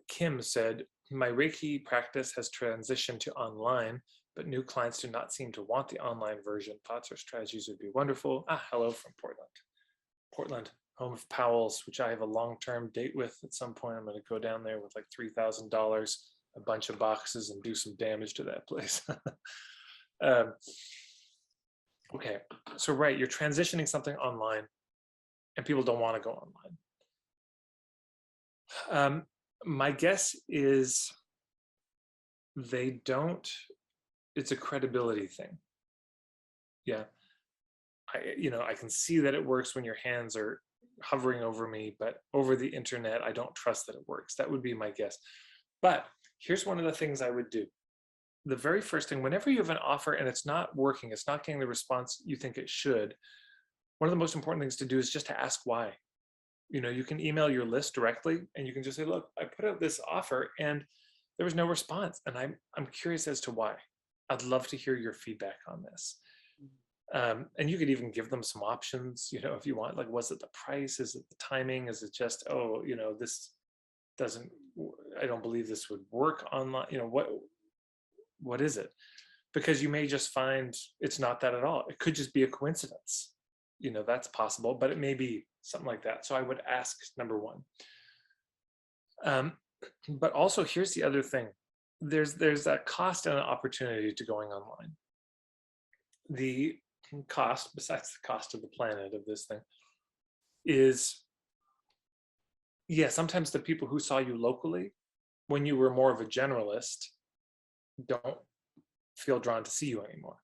Kim said, my Reiki practice has transitioned to online, but new clients do not seem to want the online version. Thoughts or strategies would be wonderful. Hello from Portland. Portland, home of Powell's, which I have a long-term date with at some point. I'm going to go down there with like $3,000, a bunch of boxes, and do some damage to that place. Okay, so right, you're transitioning something online and people don't want to go online. My guess is they don't, it's a credibility thing. Yeah, I can see that it works when your hands are hovering over me, but over the internet, I don't trust that it works. That would be my guess. But here's one of the things I would do. The very first thing, whenever you have an offer and it's not working, it's not getting the response you think it should, one of the most important things to do is just to ask why. You can email your list directly and you can just say, look, I put out this offer and there was no response. And I'm curious as to why. I'd love to hear your feedback on this. And you could even give them some options, if you want, like, was it the price? Is it the timing? Is it just, this doesn't, I don't believe this would work online. What is it? Because you may just find it's not that at all. It could just be a coincidence. That's possible, but it may be something like that. So I would ask, number one. But also, here's the other thing. There's that cost and an opportunity to going online. The cost, besides the cost of the planet of this thing, is, sometimes the people who saw you locally, when you were more of a generalist, don't feel drawn to see you anymore.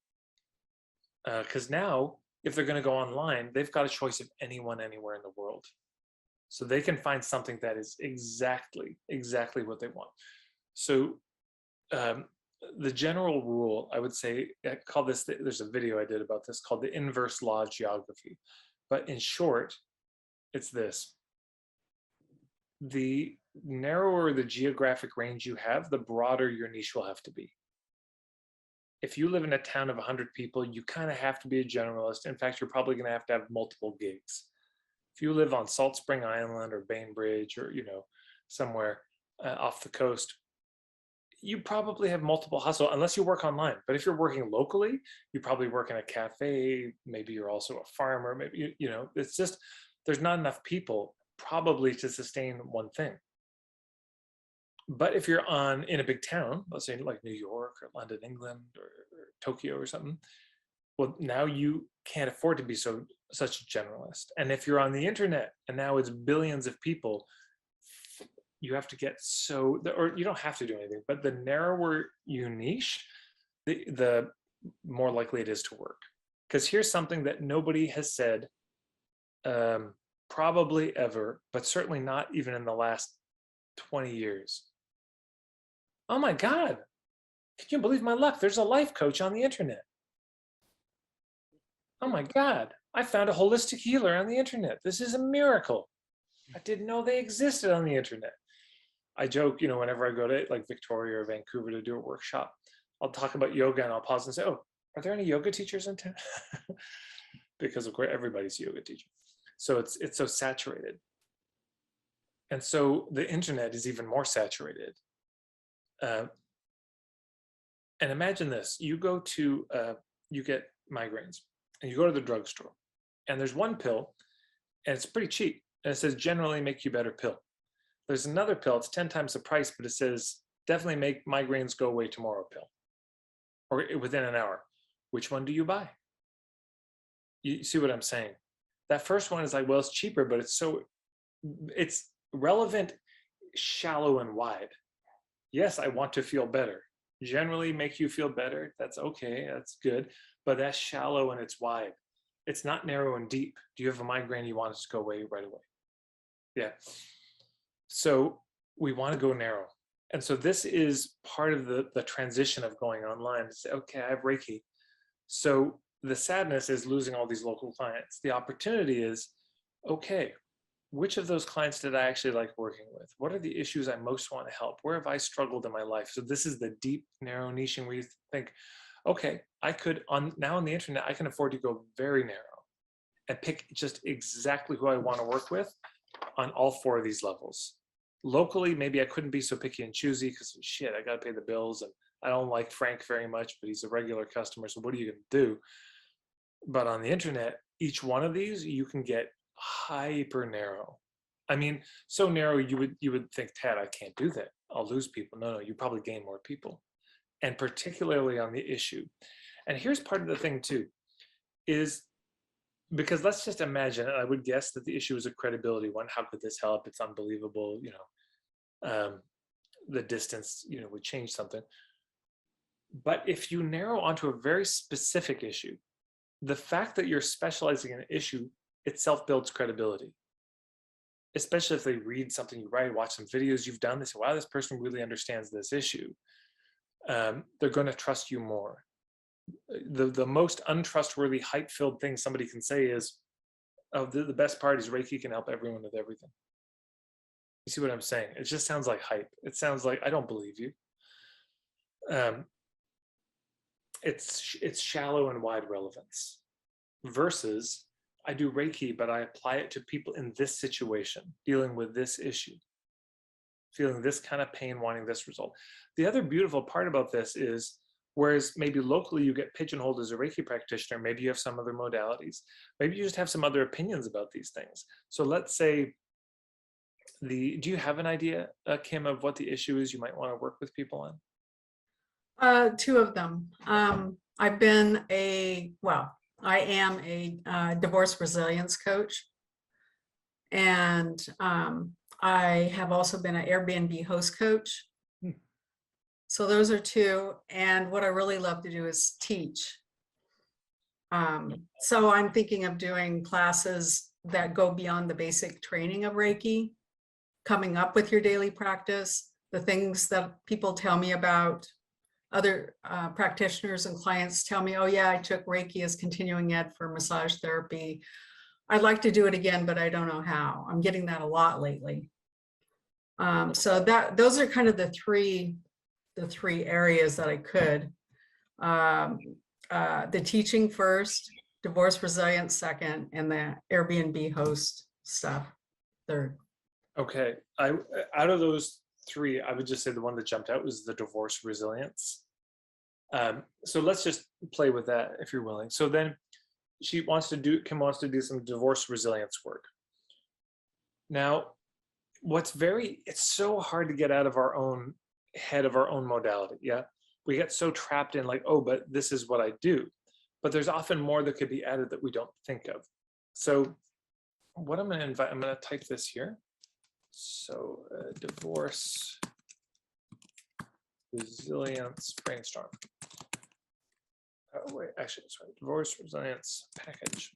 Because now, if they're going to go online, they've got a choice of anyone, anywhere in the world. So they can find something that is exactly what they want. So the general rule, I would say, I call this, there's a video I did about this called the inverse law of geography. But in short, it's this. The narrower the geographic range you have, the broader your niche will have to be. If you live in a town of 100 people, you kind of have to be a generalist. In fact, you're probably going to have multiple gigs. If you live on Salt Spring Island or Bainbridge or, somewhere off the coast, you probably have multiple hustle unless you work online. But if you're working locally, you probably work in a cafe. Maybe you're also a farmer. Maybe, it's just, there's not enough people probably to sustain one thing. But if you're in a big town, let's say like New York or London, England, or Tokyo or something, well, now you can't afford to be such a generalist. And if you're on the internet and now it's billions of people, you have to get or you don't have to do anything, but the narrower you niche, the more likely it is to work. Because here's something that nobody has said, probably ever, but certainly not even in the last 20 years. Oh my God, can you believe my luck? There's a life coach on the internet. Oh my God, I found a holistic healer on the internet. This is a miracle. I didn't know they existed on the internet. I joke, whenever I go to like Victoria or Vancouver to do a workshop, I'll talk about yoga and I'll pause and say, oh, are there any yoga teachers in town? Because of course, everybody's a yoga teacher. So it's so saturated. And so the internet is even more saturated. And imagine this, you go to, you get migraines and you go to the drugstore and there's one pill and it's pretty cheap. And it says generally make you better pill. There's another pill, it's 10 times the price, but it says definitely make migraines go away tomorrow pill, or within an hour. Which one do you buy? You see what I'm saying? That first one is like, well, it's cheaper, but it's relevant, shallow and wide. Yes, I want to feel better. Generally make you feel better. That's okay, that's good. But that's shallow and it's wide. It's not narrow and deep. Do you have a migraine you want it to go away right away? Yeah. So we want to go narrow. And so this is part of the transition of going online to say, okay, I have Reiki. So the sadness is losing all these local clients. The opportunity is, okay, which of those clients did I actually like working with? What are the issues I most want to help? Where have I struggled in my life? So this is the deep, narrow niching where you think, okay, I could, now on the internet, I can afford to go very narrow and pick just exactly who I want to work with on all 4 of these levels. Locally, maybe I couldn't be so picky and choosy because shit, I got to pay the bills and I don't like Frank very much, but he's a regular customer. So what are you going to do? But on the internet, each one of these, you can get hyper narrow. I mean, so narrow you would think, Tad, I can't do that. I'll lose people. No, you probably gain more people. And particularly on the issue. And here's part of the thing too, is because let's just imagine, and I would guess that the issue is a credibility one. How could this help? It's unbelievable, the distance, would change something. But if you narrow onto a very specific issue, the fact that you're specializing in an issue itself builds credibility. Especially if they read something you write, watch some videos you've done, they say, wow, this person really understands this issue. They're going to trust you more. The most untrustworthy, hype-filled thing somebody can say is, oh, the best part is Reiki can help everyone with everything. You see what I'm saying? It just sounds like hype. It sounds like, I don't believe you. It's shallow and wide relevance versus I do Reiki, but I apply it to people in this situation, dealing with this issue, feeling this kind of pain, wanting this result. The other beautiful part about this is, whereas maybe locally you get pigeonholed as a Reiki practitioner, maybe you have some other modalities, maybe you just have some other opinions about these things. So let's say do you have an idea, Kim, of what the issue is you might want to work with people on? Two of them. I am a divorce resilience coach. And I have also been an Airbnb host coach. So those are two. And what I really love to do is teach. So I'm thinking of doing classes that go beyond the basic training of Reiki, coming up with your daily practice, the things that people tell me about. Other practitioners and clients tell me, oh yeah, I took Reiki as continuing ed for massage therapy. I'd like to do it again, but I don't know how. I'm getting that a lot lately. So those are kind of the three areas that I could. The teaching first, divorce resilience second, and the Airbnb host stuff third. Okay, out of those three, I would just say the one that jumped out was the divorce resilience. So let's just play with that if you're willing. So then Kim wants to do some divorce resilience work. Now, it's so hard to get out of our own head of our own modality. Yeah. We get so trapped in like, oh, but this is what I do. But there's often more that could be added that we don't think of. So what I'm going to type this here. So divorce resilience brainstorm. Divorce resilience package.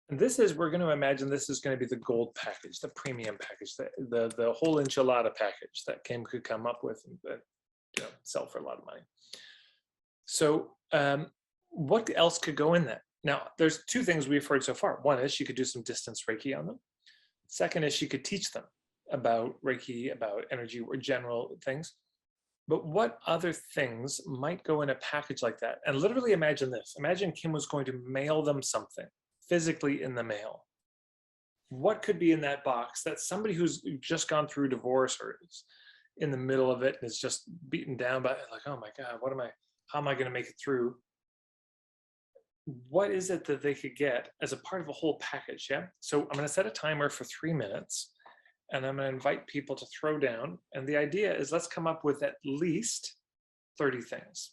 And this is, we're going to imagine this is going to be the gold package, the premium package, the whole enchilada package that Kim could come up with and sell for a lot of money. So what else could go in that? Now, there's two things we've heard so far. One is she could do some distance Reiki on them. Second is she could teach them about Reiki, about energy or general things. But what other things might go in a package like that? And literally imagine this. Imagine Kim was going to mail them something physically in the mail. What could be in that box that somebody who's just gone through divorce or is in the middle of it and is just beaten down by like, oh my God, how am I going to make it through? What is it that they could get as a part of a whole package? Yeah. So I'm going to set a timer for 3 minutes. And I'm going to invite people to throw down. And the idea is let's come up with at least 30 things.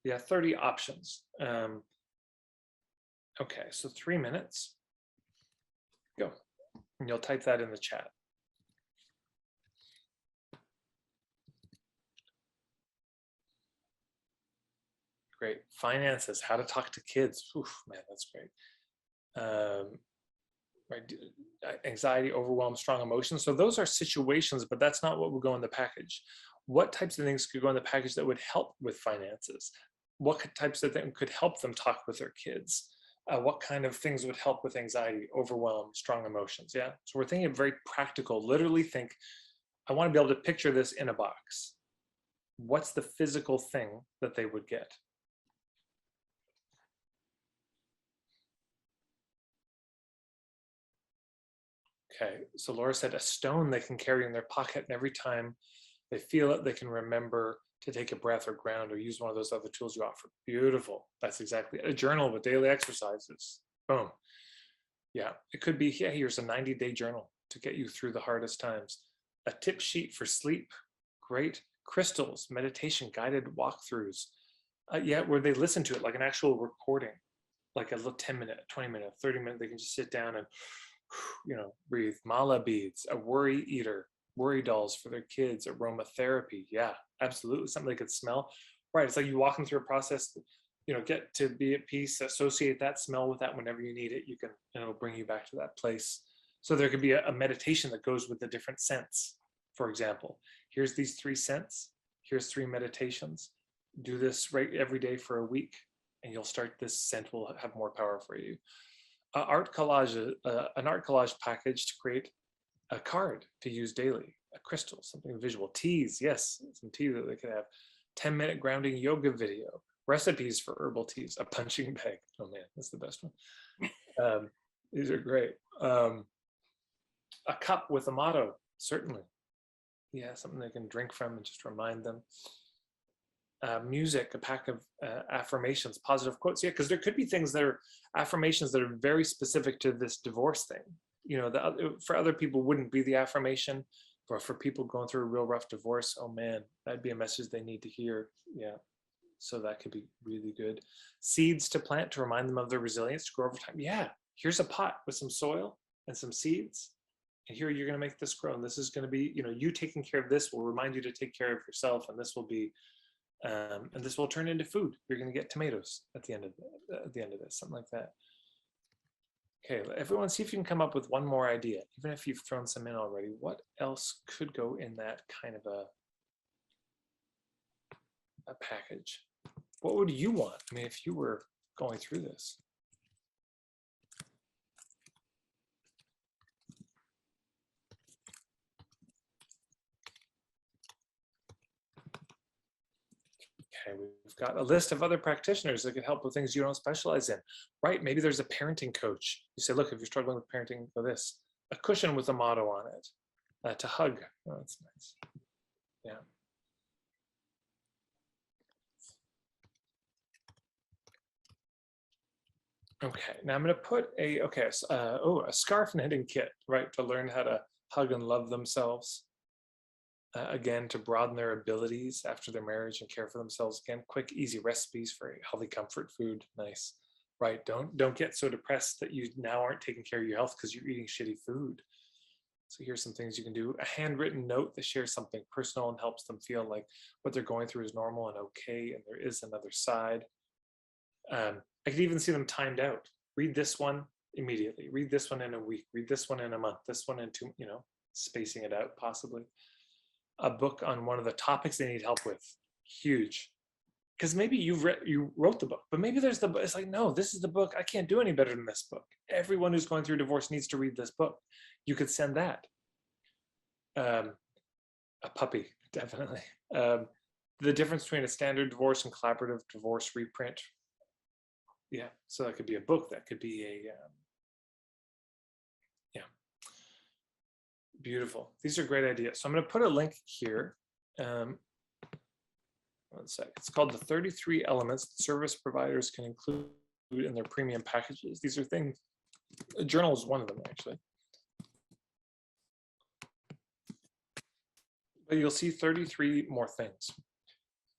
Yeah, 30 options. Okay, so 3 minutes. Go. And you'll type that in the chat. Great. Finances, how to talk to kids. Oof, man, that's great. Right, anxiety, overwhelm, strong emotions. So those are situations, but that's not what will go in the package. What types of things could go in the package that would help with finances? What types of things could help them talk with their kids? What kind of things would help with anxiety, overwhelm, strong emotions? Yeah. So we're thinking of very practical, literally think, I want to be able to picture this in a box. What's the physical thing that they would get? Okay, so Laura said a stone they can carry in their pocket, and every time they feel it, they can remember to take a breath or ground or use one of those other tools you offer. Beautiful. That's exactly it. A journal with daily exercises. Boom. Yeah, it could be, yeah, here's a 90-day journal to get you through the hardest times. A tip sheet for sleep. Great. Crystals, meditation, guided walkthroughs. Yeah, where they listen to it like an actual recording, like a little 10-minute, 20-minute, 30-minute. They can just sit down and, breathe. Mala beads, a worry eater, worry dolls for their kids, aromatherapy. Yeah, absolutely. Something they could smell. Right. It's like you walk them through a process, get to be at peace, associate that smell with that whenever you need it. You can, it'll bring you back to that place. So there could be a meditation that goes with the different scents. For example, here's these 3 scents. Here's 3 meditations. Do this right every day for a week, and you'll start, this scent will have more power for you. An art collage package to create a card to use daily, a crystal, something visual. Teas, yes, some tea that they could have. 10-minute grounding yoga video, recipes for herbal teas, a punching bag. Oh man, that's the best one. These are great. A cup with a motto, certainly. Yeah, something they can drink from and just remind them. Music, a pack of affirmations, positive quotes. Yeah, because there could be things that are affirmations that are very specific to this divorce thing. For other people wouldn't be the affirmation, but for people going through a real rough divorce, oh man, that'd be a message they need to hear. Yeah, so that could be really good. Seeds to plant to remind them of their resilience to grow over time. Yeah, here's a pot with some soil and some seeds, and here you're going to make this grow, and this is going to be, you taking care of this will remind you to take care of yourself, and this will be and this will turn into food. You're going to get tomatoes at the end of this, something like that. Okay, everyone, see if you can come up with one more idea, even if you've thrown some in already. What else could go in that kind of a package? What would you want? I mean, if you were going through this. Okay, we've got a list of other practitioners that could help with things you don't specialize in, right? Maybe there's a parenting coach. You say, look, if you're struggling with parenting, go this. A cushion with a motto on it, to hug. Oh, that's nice. Yeah. Okay, now I'm going to put a scarf knitting kit, right, to learn how to hug and love themselves. Again, to broaden their abilities after their marriage and care for themselves. Again, quick, easy recipes for healthy comfort food. Nice, right? Don't get so depressed that you now aren't taking care of your health because you're eating shitty food. So here's some things you can do. A handwritten note that shares something personal and helps them feel like what they're going through is normal and okay, and there is another side. I could even see them timed out. Read this one immediately. Read this one in a week. Read this one in a month. This one in 2, spacing it out possibly. A book on one of the topics they need help with. Huge. Because maybe you wrote the book, but maybe there's it's like, no, this is the book. I can't do any better than this book. Everyone who's going through divorce needs to read this book. You could send that. A puppy, definitely. The difference between a standard divorce and collaborative divorce reprint. Yeah, so that could be a book. That could be a, beautiful. These are great ideas. So I'm going to put a link here. One sec. It's called the 33 elements that service providers can include in their premium packages. These are things, a journal is one of them actually. But you'll see 33 more things.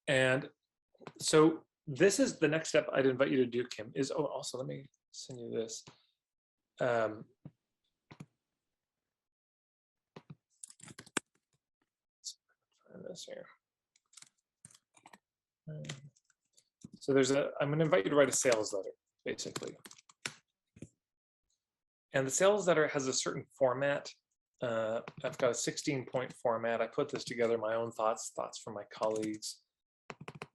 And so this is the next step I'd invite you to do, Kim, is, also let me send you this. This here. So I'm going to invite you to write a sales letter, basically. And the sales letter has a certain format. I've got a 16-point format. I put this together, my own thoughts from my colleagues.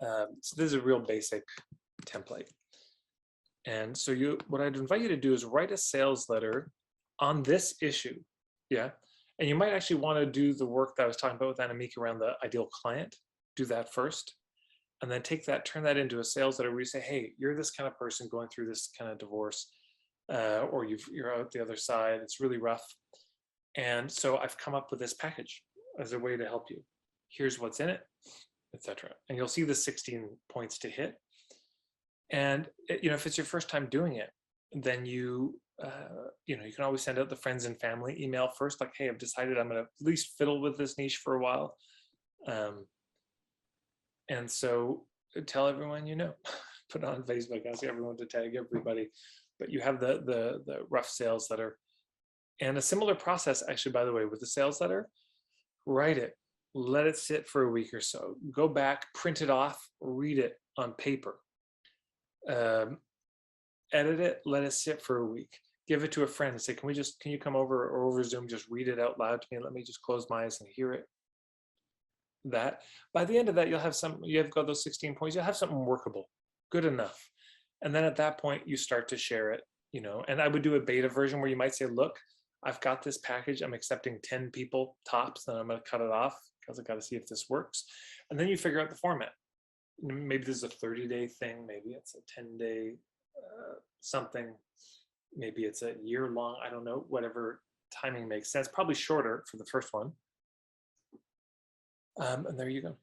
So this is a real basic template. And so what I'd invite you to do is write a sales letter on this issue. Yeah. And you might actually want to do the work that I was talking about with Annemiek around the ideal client. Do that first. And then take that, turn that into a sales letter where you say, hey, you're this kind of person going through this kind of divorce, or you're out the other side. It's really rough. And so I've come up with this package as a way to help you. Here's what's in it, etc. And you'll see the 16 points to hit. And if it's your first time doing it, then you can always send out the friends and family email first, like, hey, I've decided I'm going to at least fiddle with this niche for a while. And so tell everyone put it on Facebook, ask everyone to tag everybody. But you have the rough sales letter. And a similar process, actually, by the way, with the sales letter, write it, let it sit for a week or so, go back, print it off, read it on paper, edit it, let it sit for a week, give it to a friend and say, can you come over or over Zoom, just read it out loud to me and let me just close my eyes and hear it. That by the end of that, you've got those 16 points, you'll have something workable, good enough. And then at that point, you start to share it, and I would do a beta version where you might say, look, I've got this package, I'm accepting 10 people tops, then I'm going to cut it off because I got to see if this works. And then you figure out the format. Maybe this is a 30-day thing, maybe it's a 10-day something, maybe it's a year-long, I don't know, whatever timing makes sense, probably shorter for the first one. And there you go.